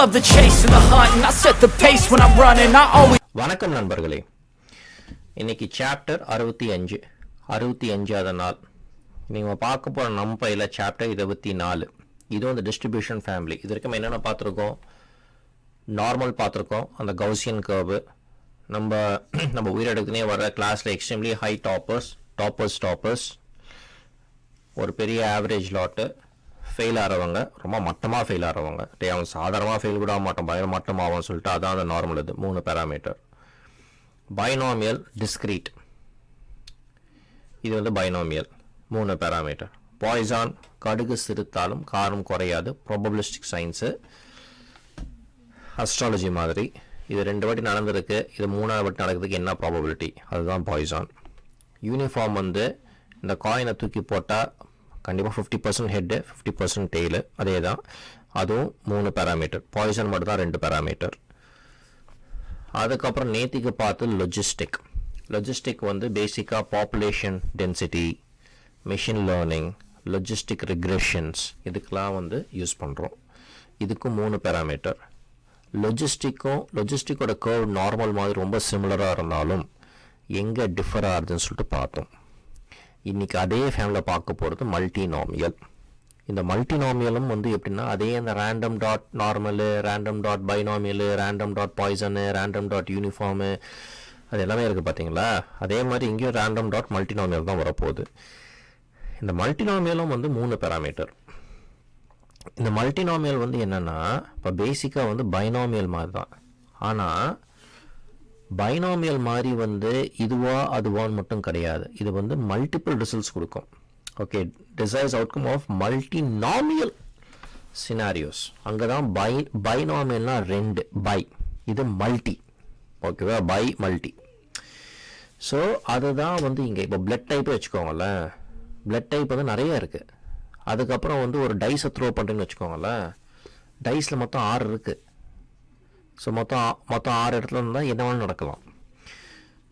love the chase and the hunt, and I set the pace when I'm running. I always. வணக்கம் நண்பர்களே, இன்னைக்கு chapter 65 நாள். நீங்கள் பார்க்க போகிற NumPyல சாப்டர் 24. இதுவும் அந்த டிஸ்ட்ரிபியூஷன் ஃபேமிலி. இது வரைக்கும் என்னென்ன பார்த்துருக்கோம்? நார்மல் பார்த்துருக்கோம், அந்த கவுசியன் கர்வு. நம்ம உயிரிழக்குனே வர கிளாஸில் எக்ஸ்ட்ரீம்லி ஹை டாப்பர்ஸ், ஒரு பெரிய ஆவரேஜ் லாட்டு, ஃபெயில் ஆகிறவங்க, ரொம்ப மட்டமாக ஃபெயில் ஆகிறவங்க, அவன் சாதாரணமாக ஃபெயில் கூட ஆக மாட்டோம், பயங்கர மட்டமாகும்னு சொல்லிட்டு அதான் அந்த நார்மல். இது 3 பேராமீட்டர். பைனாமியல் டிஸ்கிரீட், இது வந்து பைனாமியல் 3 பேராமீட்டர். பாய்சான், கடுகு சிறுத்தாலும் காரம் குறையாது, ப்ராபபிலிஸ்டிக் சயின்ஸு, அஸ்ட்ராலஜி மாதிரி. இது 2 வாட்டி நடந்திருக்கு, இது 3ஆவது வாட்டி நடக்கிறதுக்கு என்ன ப்ராபபிலிட்டி, அதுதான் பாய்சான். யூனிஃபார்ம் வந்து இந்த காயினை தூக்கி போட்டால் கண்டிப்பாக 50% ஹெட்டு 50% டெய்லு, அதே தான். அதுவும் 3 பேராமீட்டர். பாய்சன் மட்டும் தான் 2 பேராமீட்டர். அதுக்கப்புறம் நேத்திக்கு பார்த்து லொஜிஸ்டிக் வந்து பேசிக்காக population density, machine learning, logistic regressions, இதுக்கெலாம் வந்து யூஸ் பண்ணுறோம். இதுக்கும் 3 பேராமீட்டர். லொஜிஸ்டிக்கோட கர்வ் நார்மல் மாதிரி ரொம்ப சிமிலராக இருந்தாலும் எங்கே டிஃபர் ஆகுதுன்னு சொல்லிட்டு பார்த்தோம். இன்றைக்கி அதே ஃபேமிலியில் பார்க்க போகிறது மல்டினாமியல். இந்த மல்டினாமியலும் வந்து எப்படின்னா, அதே அந்த random dot normal, random dot binomial, random dot Poisson, random dot uniform, அது எல்லாமே இருக்குது பார்த்தீங்களா? அதே மாதிரி இங்கேயும் ரேண்டம் டாட் மல்டினாமியல் தான் வரப்போகுது. இந்த மல்டினாமியலும் வந்து 3 பேராமீட்டர். இந்த மல்டினாமியல் வந்து என்னென்னா, இப்போ பேசிக்காக வந்து பைனாமியல் மாதிரி தான். ஆனால் பைனாமியல் மாதிரி வந்து இதுவா அதுவான்னு மட்டும் கிடையாது. இது வந்து மல்டிபிள் ரிசல்ட்ஸ் கொடுக்கும். Okay, desires outcome of multinomial scenarios. அங்கே தான் பைனாமியல்னா 2 பை, இது மல்டி. ஓகேவா, பை மல்டி. ஸோ அதுதான் வந்து இங்கே இப்போ பிளட் டைப்பே வச்சுக்கோங்களேன். பிளட் டைப் வந்து நிறைய இருக்குது. அதுக்கப்புறம் வந்து ஒரு டைஸை த்ரோ பண்ணுறேன்னு வச்சுக்கோங்களேன். டைஸில் மொத்தம் 6 இருக்குது. ஸோ மொத்தம் 6 இடத்துல இருந்தால் என்ன வேணும் நடக்கலாம்.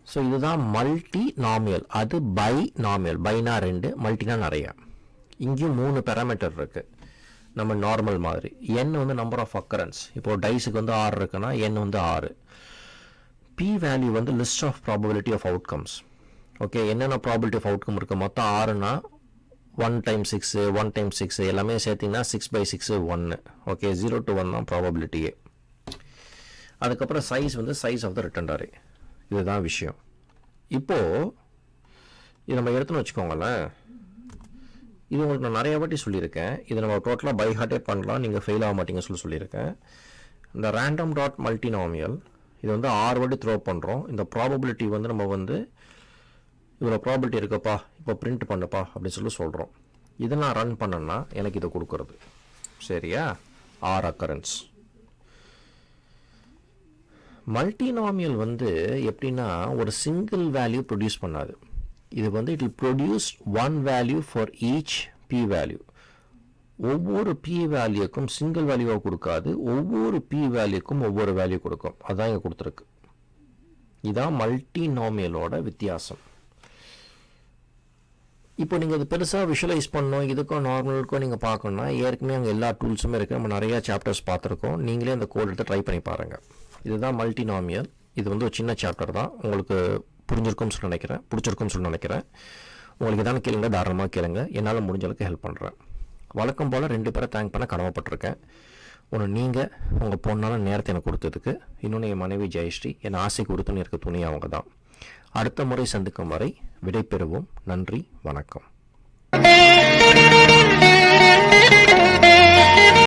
ஸோ இதுதான் மல்டி நாமியல். அது பை நாமியல். பைனா 2, மல்டினா நிறையா. இங்கேயும் 3 பேராமீட்டர் இருக்குது, நம்ம நார்மல் மாதிரி. n வந்து நம்பர் ஆஃப் அக்கரன்ஸ். இப்போது டைஸுக்கு வந்து 6 இருக்குன்னா n வந்து 6. பி வேல்யூ வந்து list of probability of outcomes. Okay, என்னென்ன ப்ராபபிலிட்டி ஆஃப் அவுட்கம் இருக்குது? மொத்தம் 6னா 1 × 6, 1 × 6 எல்லாமே சேர்த்திங்கன்னா 6/6 1. ஓகே, 0 to 1 தான் ப்ராபபிலிட்டியே. அதுக்கப்புறம் சைஸ் வந்து size of the return array. இதுதான் விஷயம். இப்போது இது நம்ம எடுத்துன்னு வச்சுக்கோங்களேன். இது உங்களுக்கு நான் நிறைய வாட்டி சொல்லியிருக்கேன். இது நம்ம டோட்டலாக பை ஹார்ட்டே பண்ணலாம், நீங்கள் ஃபெயில் ஆக மாட்டீங்கன்னு சொல்லியிருக்கேன். இந்த ரேண்டம் டாட் மல்டினாமியல் இது வந்து 6 வாட்டி த்ரோ பண்ணுறோம். இந்த ப்ராபபிலிட்டி வந்து நம்ம வந்து இவ்வளோ ப்ராபபிலிட்டி இருக்குப்பா, இப்போ பிரிண்ட் பண்ணுப்பா அப்படின்னு சொல்கிறோம். இதை நான் ரன் பண்ணேன்னா எனக்கு இதை கொடுக்குறது. சரியா? 6 அக்கரன்ஸ். மல்டினாமியல் வந்து எப்படின்னா ஒரு சிங்கிள் வேல்யூ ப்ரொடியூஸ் பண்ணாது. இது வந்து it will produce 1 value for each P value. ஒவ்வொரு பி வேல்யூக்கும் சிங்கிள் வேல்யூவாக கொடுக்காது, ஒவ்வொரு பி வேல்யூக்கும் ஒவ்வொரு வேல்யூ கொடுக்கும். அதுதான் இங்கே கொடுத்துருக்கு. இதுதான் மல்டினாமியலோட வித்தியாசம். இப்போ நீங்கள் இது பெருசாக விஷுவலைஸ் பண்ணணும், இதுக்கும் நார்மலுக்கும் நீங்கள் பார்க்கணுன்னா ஏற்கனவே அங்கே எல்லா டூல்ஸுமே இருக்குது. நம்ம நிறையா சாப்டர்ஸ் பார்த்துருக்கோம். நீங்களே அந்த கோட் எடுத்து ட்ரை பண்ணி பாருங்கள். இதுதான் மல்டினாமியல். இது வந்து ஒரு சின்ன சாப்டர் தான். உங்களுக்கு பிடிச்சிருக்கும்னு சொல்லி நினைக்கிறேன். உங்களுக்கு எதாவது கேளுங்க, தாராளமாக கேளுங்க. என்னால் முடிஞ்ச அளவுக்கு ஹெல்ப் பண்ணுறேன். வழக்கம் போல் 2 பேரை தேங்க் பண்ண கடமைப்பட்டிருக்கேன். ஒன்று நீங்கள் உங்கள் பொண்ணான நேரத்தை எனக்கு கொடுத்ததுக்கு, இன்னொன்று என் மனைவி ஜெயஸ்ரீ என் ஆசை கொடுத்துன்னு இருக்க துணி அவங்க தான். அடுத்த முறை சந்திக்கும் வரை விடை பெறுவோம். நன்றி, வணக்கம்.